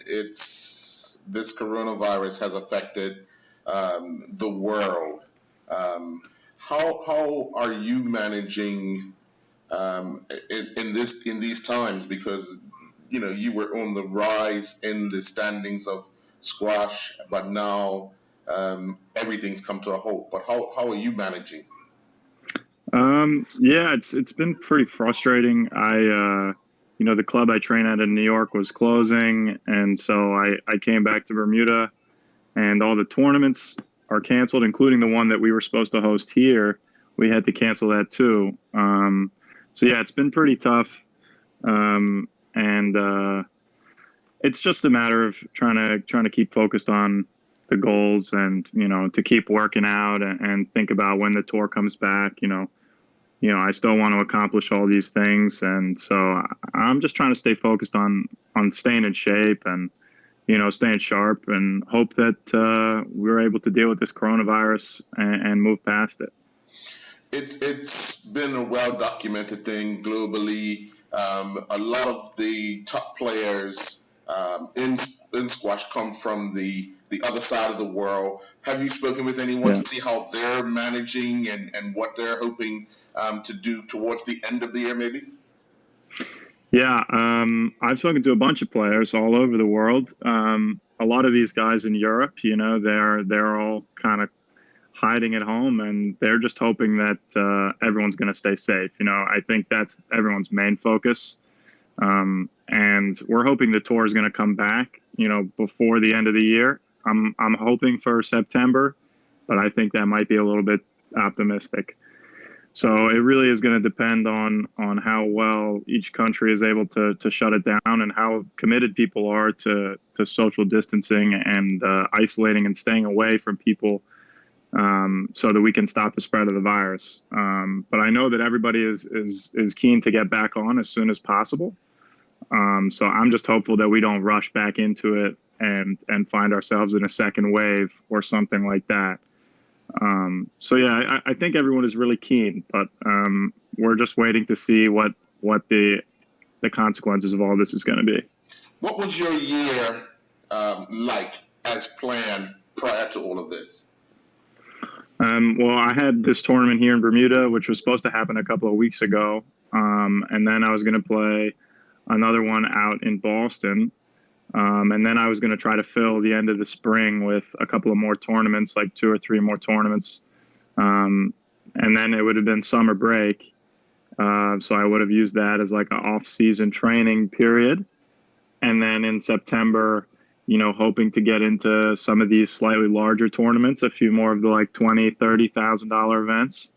it's this coronavirus has affected the world. Um, how are you managing in these times? Because you were on the rise in the standings of squash, but now everything's come to a halt. But how are you managing? Yeah, it's been pretty frustrating. The club I train at in New York was closing, and so I came back to Bermuda, and all the tournaments are canceled, including the one that we were supposed to host here. We had to cancel that too. So yeah, it's been pretty tough, and it's just a matter of trying to keep focused on the goals, and to keep working out, and think about when the tour comes back. I still want to accomplish all these things, and so I'm just trying to stay focused on staying in shape, and staying sharp, and hope that we're able to deal with this coronavirus, and move past it. It's been a well documented thing globally. A lot of the top players in squash come from the other side of the world. Have you spoken with anyone Yeah. to see how they're managing and what they're hoping to do towards the end of the year, maybe? Yeah, I've spoken to a bunch of players all over the world. A lot of these guys in Europe, they're all kind of hiding at home, and they're just hoping that everyone's going to stay safe. I think that's everyone's main focus, and we're hoping the tour is going to come back, before the end of the year. I'm hoping for September, but I think that might be a little bit optimistic. So it really is going to depend on how well each country is able to shut it down, and how committed people are to social distancing, and isolating and staying away from people, so that we can stop the spread of the virus. But I know that everybody is keen to get back on as soon as possible. So I'm just hopeful that we don't rush back into it, and find ourselves in a second wave or something like that. So yeah, I think everyone is really keen, but we're just waiting to see what the consequences of all this is going to be. What was your year like as planned prior to all of this? Well, I had this tournament here in Bermuda, which was supposed to happen a couple of weeks ago, and then I was going to play another one out in Boston. And then I was going to try to fill the end of the spring with a couple of more tournaments, like 2 or 3 more tournaments. And then it would have been summer break. So I would have used that as like an off-season training period. And then in September, hoping to get into some of these slightly larger tournaments, a few more of the like $20,000, $30,000 events.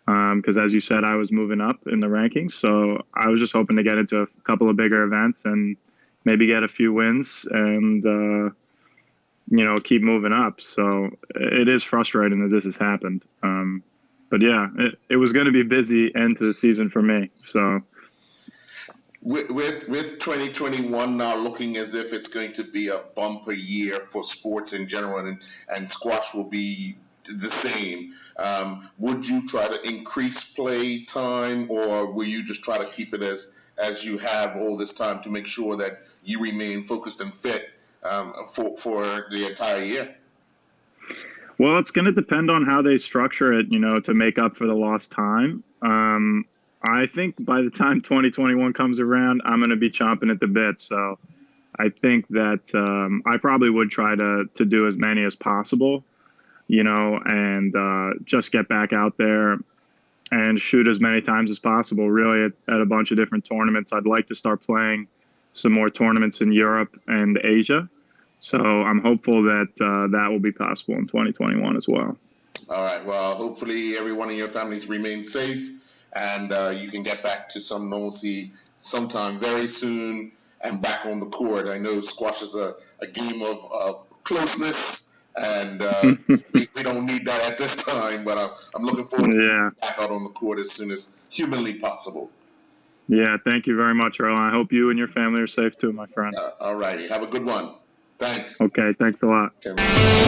Because as you said, I was moving up in the rankings. So I was just hoping to get into a couple of bigger events, and maybe get a few wins, and keep moving up. So it is frustrating that this has happened. But yeah, it was going to be a busy end to the season for me. So with 2021 now looking as if it's going to be a bumper year for sports in general, and squash will be the same, would you try to increase play time, or will you just try to keep it as you have all this time to make sure that you remain focused and fit for the entire year? Well, it's going to depend on how they structure it, to make up for the lost time. I think by the time 2021 comes around, I'm going to be chomping at the bit. So I think that I probably would try to do as many as possible, and just get back out there and shoot as many times as possible, really, at a bunch of different tournaments. I'd like to start playing some more tournaments in Europe and Asia. So I'm hopeful that that will be possible in 2021 as well. All right. Well, hopefully everyone in your families remain safe, and you can get back to some normalcy sometime very soon and back on the court. I know squash is a game of closeness, and we don't need that at this time, but I'm looking forward to being back out on the court as soon as humanly possible. Yeah, thank you very much, Earl. I hope you and your family are safe too, my friend. All righty. Have a good one. Thanks. Okay, thanks a lot. Okay.